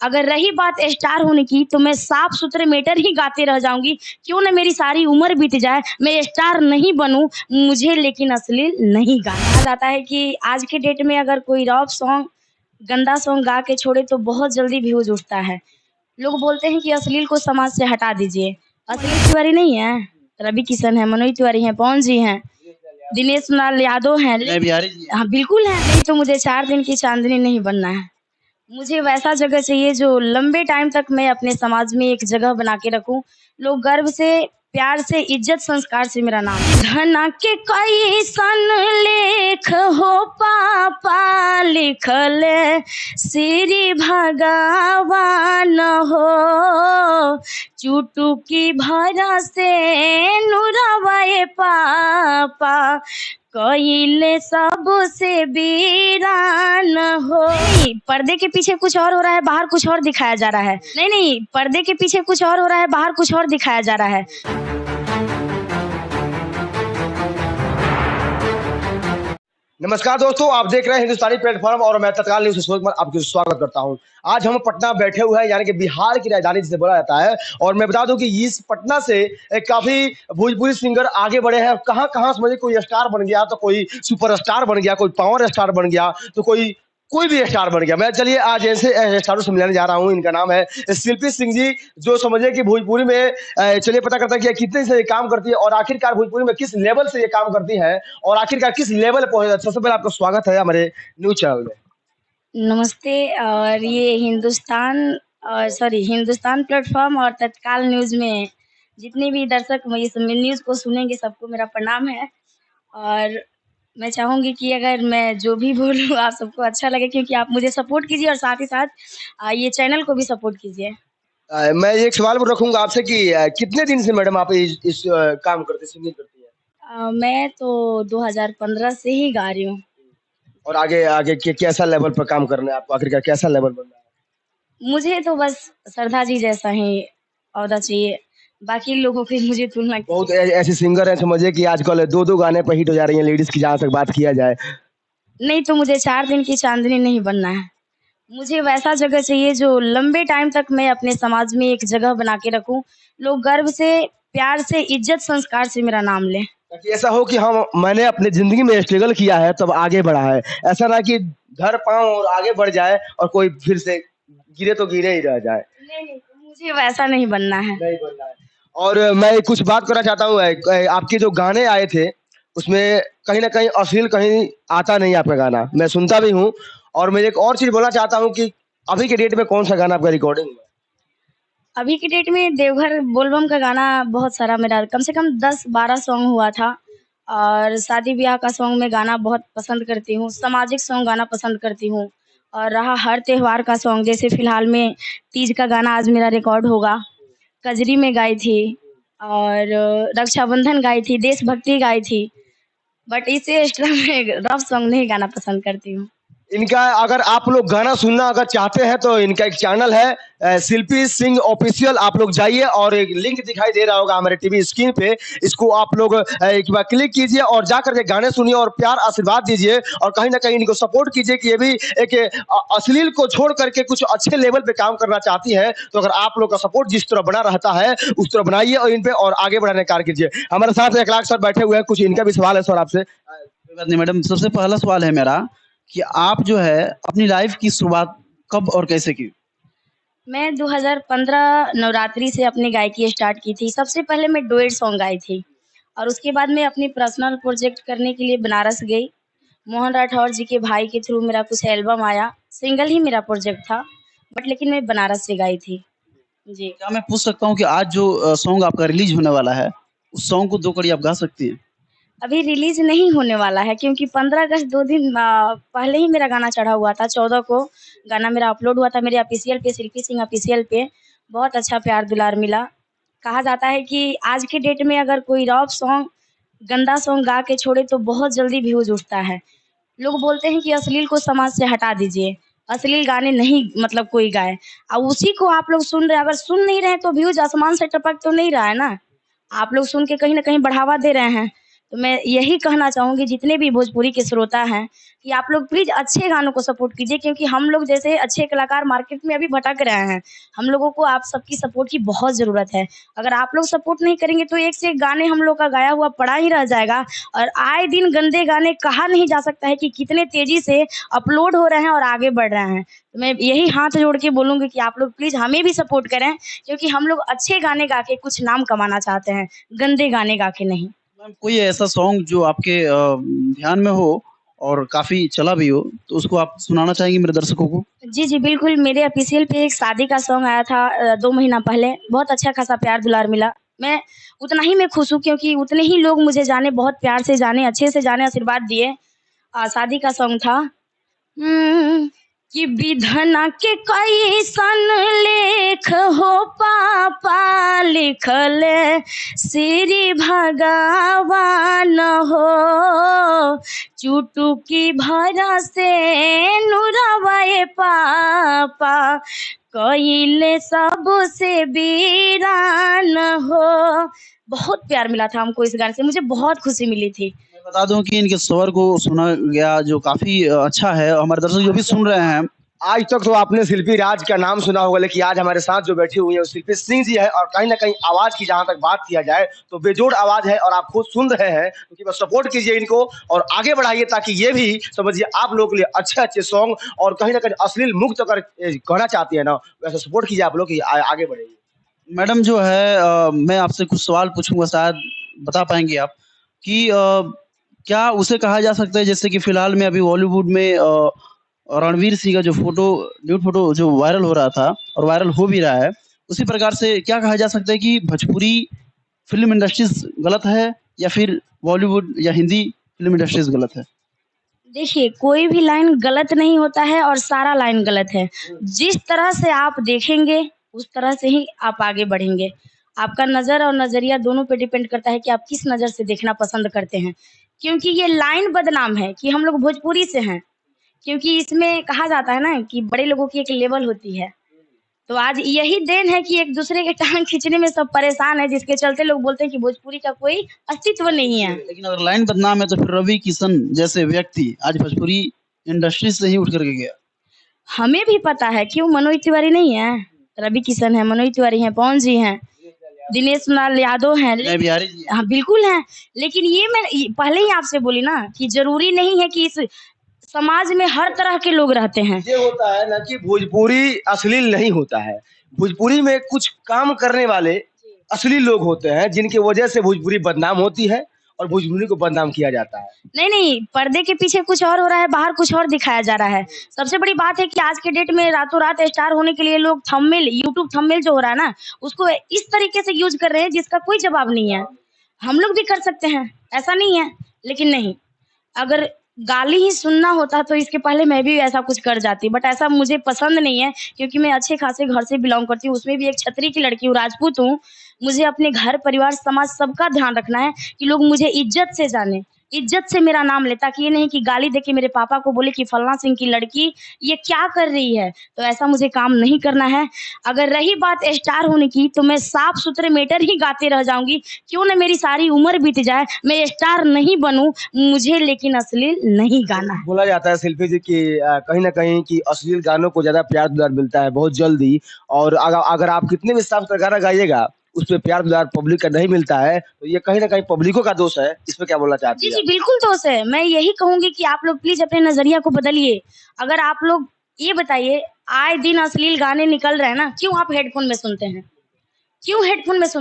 अगर रही बात स्टार होने की तो मैं साफ सुथरे मेटर ही गाते रह जाऊंगी। क्यों ना मेरी सारी उम्र बीत जाए, मैं स्टार नहीं बनूं, मुझे लेकिन अश्लील नहीं गाना। कहा जाता है कि आज के डेट में अगर कोई रॉप सॉन्ग, गंदा सॉन्ग गा के छोड़े तो बहुत जल्दी व्यूज उठता है। लोग बोलते हैं कि अश्लील को समाज से हटा दीजिए। अश्लील तिवारी नहीं है, रवि किशन है, मनोज तिवारी हैं, पवन जी हैं, दिनेश लाल यादव हैं, बिहारी जी। हाँ बिल्कुल है। नहीं तो मुझे 4 दिन की चांदनी नहीं बनना है। मुझे वैसा जगह चाहिए जो लंबे टाइम तक मैं अपने समाज में एक जगह बना के रखूं। लोग गर्व से, प्यार से, इज्जत संस्कार से मेरा नाम। धना के कई सन लेख हो पापा लिखल श्री भगवान हो, चुटुकी भरा से नुरवाए पापा कइले सबसे वीरान हो। नहीं, पर्दे के पीछे कुछ और हो रहा है, बाहर कुछ और दिखाया जा रहा है। नहीं, पर्दे के पीछे कुछ और हो रहा है, बाहर कुछ और दिखाया जा रहा है। नमस्कार दोस्तों, आप देख रहे हैं हिंदुस्तानी प्लेटफॉर्म और मैं तत्काल न्यूज़ से आपका स्वागत करता हूं। आज हम पटना बैठे हुए हैं, यानी कि बिहार की राजधानी जिसे बोला जाता है। और मैं बता दूं कि इस पटना से काफी भोजपुरी सिंगर आगे बढ़े हैं। कहां कहां समझिए, कोई स्टार बन गया तो कोई सुपरस्टार बन गया, कोई पावर स्टार बन गया तो कोई भी स्टार बन गया। मैं चलिए आज ऐसे स्टारों से मिलाने जा रहा हूं। इनका नाम है शिल्पी सिंह जी, जो समझिए कि भोजपुरी में चलिए पता करता है कि कितने से ये काम करती है और आखिरकार भोजपुरी में किस लेवल से ये काम करती है और आखिरकार किस लेवल पर पहुंचे। सबसे पहले आपका स्वागत है हमारे न्यूज चैनल में। नमस्ते। और ये हिंदुस्तान प्लेटफॉर्म और तत्काल न्यूज़ में जितने भी दर्शक इस न्यूज़ को सुनेंगे सबको मेरा प्रणाम है। और मैं चाहूँगी कि अगर मैं जो भी बोलूँ आप सबको अच्छा लगे, क्योंकि आप मुझे सपोर्ट कीजिए और साथ ही साथ ये चैनल को भी सपोर्ट कीजिए। मैं एक सवाल रखूंगा आपसे कि कितने दिन से मैडम आप इस काम करते, सिंगिंग करती है? मैं तो 2015 से ही गा रही हूँ। और आगे आगे कैसा लेवल पर काम करना है आपको, आखिरकार कैसा लेवल बनना है? मुझे तो बस श्रद्धा जी जैसा ही औहदा चाहिए, बाकी लोगों की मुझे तुलना। बहुत ऐसे सिंगर हैं समझिए कि आजकल दो गाने पर हिट हो जा रही हैं लेडीज की, जहाँ तक बात किया जाए। नहीं तो मुझे 4 दिन की चांदनी नहीं बनना है। मुझे वैसा जगह चाहिए जो लंबे टाइम तक मैं अपने समाज में एक जगह बना के रखूं। लोग गर्व से, प्यार से, इज्जत संस्कार से मेरा नाम लें। ताकि ऐसा हो कि हम मैंने अपनी जिंदगी में स्ट्रगल किया है तब आगे बढ़ा है, ऐसा ना कि धर पाँव और आगे बढ़ जाए और कोई फिर से गिरे तो गिरे ही रह जाए। नहीं, मुझे वैसा नहीं बनना है। नहीं बनना है। और मैं कुछ बात करना चाहता हूँ, आपके जो गाने आए थे उसमें कहीं ना कहीं अश्लील कहीं आता नहीं आपका गाना, मैं सुनता भी हूँ। और मैं एक और चीज बोलना चाहता हूँ कि अभी के डेट में कौन सा गाना आपका रिकॉर्डिंग में? अभी की डेट में देवघर बोलबम का गाना बहुत सारा, मेरा कम से कम 10-12 सॉन्ग हुआ था। और शादी ब्याह का सॉन्ग में गाना बहुत पसंद करती हूँ, सामाजिक सॉन्ग गाना पसंद करती हूँ। और रहा हर त्योहार का सॉन्ग, जैसे फिलहाल में तीज का गाना आज मेरा रिकॉर्ड होगा। कजरी में गाई थी और रक्षाबंधन गाई थी, देशभक्ति गाई थी। बट इससे एक्स्ट्रा मैं रफ सॉन्ग नहीं गाना पसंद करती हूँ। इनका अगर आप लोग गाना सुनना अगर चाहते हैं तो इनका एक चैनल है शिल्पी सिंह ऑफिशियल, आप लोग जाइए और एक लिंक दिखाई दे रहा होगा हमारे टीवी स्क्रीन पे, इसको आप लोग एक बार क्लिक कीजिए और जाकर के गाने सुनिए और प्यार आशीर्वाद दीजिए और कहीं ना कहीं इनको सपोर्ट कीजिए कि ये भी एक अश्लील को छोड़ करके कुछ अच्छे लेवल पे काम करना चाहती है। तो अगर आप लोग का सपोर्ट जिस तरह बना रहता है उस तरह बनाइए और इन पे और आगे बढ़ाने का कार्य कीजिए। हमारे साथ 1 लाख सर बैठे हुए हैं, कुछ इनका भी सवाल है सर आपसे। कोई बात नहीं मैडम, सबसे पहला सवाल है मेरा कि आप जो है अपनी लाइफ की शुरुआत कब और कैसे की? मैं 2015 नवरात्रि से अपनी गायकी स्टार्ट की थी। सबसे पहले मैं डुएट सॉन्ग गाई थी और उसके बाद मैं अपनी पर्सनल प्रोजेक्ट करने के लिए बनारस गई। मोहन राठौर जी के भाई के थ्रू मेरा कुछ एल्बम आया, सिंगल ही मेरा प्रोजेक्ट था, बट लेकिन मैं बनारस से गाई थी जी। क्या मैं पूछ सकता हूँ कि आज जो सॉन्ग आपका रिलीज होने वाला है उस सॉन्ग को 2 कड़ी आप गा सकती हैं? अभी रिलीज नहीं होने वाला है, क्योंकि 15 अगस्त 2 दिन पहले ही मेरा गाना चढ़ा हुआ था। 14 को गाना मेरा अपलोड हुआ था मेरे ऑफिशियल पे, शिल्पी सिंह ऑफिशियल पे। बहुत अच्छा प्यार दुलार मिला। कहा जाता है कि आज के डेट में अगर कोई रॉप सॉन्ग, गंदा सॉन्ग गा के छोड़े तो बहुत जल्दी व्यूज उठता है। लोग बोलते हैं कि अश्लील को समाज से हटा दीजिए, अश्लील गाने नहीं मतलब कोई गाए। और उसी को आप लोग सुन रहे हैं, अगर सुन नहीं रहे तो व्यूज आसमान से टपक तो नहीं रहा है ना। आप लोग सुन के कहीं ना कहीं बढ़ावा दे रहे हैं। तो मैं यही कहना चाहूँगी जितने भी भोजपुरी के श्रोता हैं कि आप लोग प्लीज़ अच्छे गानों को सपोर्ट कीजिए, क्योंकि हम लोग जैसे अच्छे कलाकार मार्केट में अभी भटक रहे हैं। हम लोगों को आप सबकी सपोर्ट की बहुत ज़रूरत है। अगर आप लोग सपोर्ट नहीं करेंगे तो एक से एक गाने हम लोग का गाया हुआ पड़ा ही रह जाएगा, और आए दिन गंदे गाने कहा नहीं जा सकता है कि कितने तेज़ी से अपलोड हो रहे हैं और आगे बढ़ रहे हैं। तो मैं यही हाथ जोड़ के बोलूँगी कि आप लोग प्लीज़ हमें भी सपोर्ट करें, क्योंकि हम लोग अच्छे गाने गा के कुछ नाम कमाना चाहते हैं, गंदे गाने गा के नहीं। मैम कोई ऐसा सॉन्ग जो आपके ध्यान में हो और काफ़ी चला भी हो, तो उसको आप सुनाना चाहेंगी मेरे दर्शकों को? जी, जी, बिल्कुल। मेरे ऑफ़िशियल पे एक शादी का सॉन्ग आया था 2 महीना पहले, बहुत अच्छा खासा प्यार दुलार मिला। मैं उतना ही मैं खुश हूँ, क्योंकि उतने ही लोग मुझे जाने, बहुत प्यार से जाने, अच्छे से जाने, आशीर्वाद दिए। शादी का सॉन्ग था कि विधना के कैसन लेख हो पापा लिखले श्री भगवान हो, चुटुकी भर से नुरवाए पापा कइले सबसे वीरान हो। बहुत प्यार मिला था हमको इस गाने से, मुझे बहुत खुशी मिली थी। मैं बता दूँ कि इनके स्वर को सुना गया जो काफ़ी अच्छा है, हमारे दर्शक जो भी सुन रहे हैं, आज तक तो आपने शिल्पी राज का नाम सुना होगा, लेकिन आज हमारे साथ जो बैठी हुई है वो शिल्पी सिंह जी है। और कहीं ना कहीं आवाज की जहां तक बात किया जाए तो बेजोड़ आवाज है, और आप खुद सुन रहे हैं, क्योंकि बस सपोर्ट कीजिए इनको और आगे बढ़ाइए, ताकि ये भी समझिए आप लोगों के लिए अच्छे अच्छे सॉन्ग और कहीं ना कहीं अश्लील मुक्त अगर कहना चाहती है ना, वैसे सपोर्ट कीजिए आप लोग कि आगे बढ़ाइए। मैडम जो है मैं आपसे कुछ सवाल पूछूंगा, शायद बता पाएंगे आप कि क्या उसे कहा जा सकता है जैसे कि फिलहाल में अभी बॉलीवुड में रणवीर सिंह का जो न्यूड फोटो जो वायरल हो रहा था और वायरल हो भी रहा है, उसी प्रकार से क्या कहा जा सकता है कि भोजपुरी फिल्म इंडस्ट्रीज गलत है या फिर बॉलीवुड या हिंदी फिल्म इंडस्ट्रीज गलत है? देखिए, कोई भी लाइन गलत नहीं होता है और सारा लाइन गलत है। जिस तरह से आप देखेंगे उस तरह से ही आप आगे बढ़ेंगे। आपका नज़र और नज़रिया दोनों पे डिपेंड करता है कि आप किस नज़र से देखना पसंद करते हैं। क्योंकि ये लाइन बदनाम है कि हम लोग भोजपुरी से हैं, क्योंकि इसमें कहा जाता है ना कि बड़े लोगों की एक लेवल होती है। तो आज यही देन है कि एक दूसरे के टांग खींचने में सब परेशान है, जिसके चलते लोग बोलते हैं कि भोजपुरी का कोई अस्तित्व नहीं है। लेकिन अगर लाइन बदनाम है तो फिर रवि किशन जैसे व्यक्ति आज भोजपुरी इंडस्ट्री से ही उठ करके गया। हमें भी पता है, क्यों मनोज तिवारी नहीं है, रवि किशन है, मनोज तिवारी हैं, पवन जी हैं, दिनेश लाल यादव हैं, विनय बिहारी जी हैं। हाँ बिल्कुल हैं। लेकिन मैं पहले ही आपसे बोली ना कि जरूरी नहीं है कि इस समाज में हर तरह के लोग रहते हैं। ये होता है ना कि भोजपुरी अश्लील नहीं होता है, भोजपुरी में कुछ काम करने वाले असली लोग होते हैं, जिनकी वजह से भोजपुरी बदनाम होती है और भोजपुरी को बदनाम किया जाता है। नहीं नहीं, पर्दे के पीछे कुछ और हो रहा है, बाहर कुछ और दिखाया जा रहा है। सबसे बड़ी बात है कि आज के डेट में रातों रात स्टार होने के लिए लोग थंबनेल, यूट्यूब थंबनेल जो हो रहा है ना, उसको इस तरीके से यूज कर रहे हैं जिसका कोई जवाब नहीं है। हम लोग भी कर सकते हैं, ऐसा नहीं है, लेकिन नहीं, अगर गाली ही सुनना होता तो इसके पहले मैं भी ऐसा कुछ कर जाती, बट ऐसा मुझे पसंद नहीं है, क्योंकि मैं अच्छे खासे घर से बिलोंग करती हूँ, उसमें भी एक छतरी की लड़की हूँ, राजपूत हूँ। मुझे अपने घर परिवार समाज सबका ध्यान रखना है कि लोग मुझे इज्जत से जाने, इज्जत से मेरा नाम ले, ताकि ये नहीं कि गाली देके मेरे पापा को बोले कि फलना सिंह की लड़की ये क्या कर रही है। तो ऐसा मुझे काम नहीं करना है। अगर रही बात स्टार होने की, तो मैं साफ सुथरे मैटर ही गाते रह जाऊंगी, क्यों ना मेरी सारी उम्र बीत जाए, मैं स्टार नहीं बनूं, मुझे लेकिन अश्लील नहीं गाना है। बोला जाता है शिल्पी जी कि कहीं ना कहीं कि अश्लील गानों को ज्यादा प्यार दुलार मिलता है बहुत जल्दी, और अगर आप कितने भी साफ सुथरा गाना गाइएगा उस पर प्यार दुलार पब्लिक का नहीं मिलता है, तो ये कहीं ना कहीं पब्लिकों का दोष है। इसमें क्या बोलना चाहती जी है? जी बिल्कुल दोस्त है। मैं यही कहूंगी कि आप लोग प्लीज अपने नजरिया को बदलिए। अगर आप लोग ये बताइए, आए दिन अश्लील गाने निकल रहे हैं ना, क्यों आप हेडफोन में सुनते हैं, क्यों हेडफोन में सुनते हैं?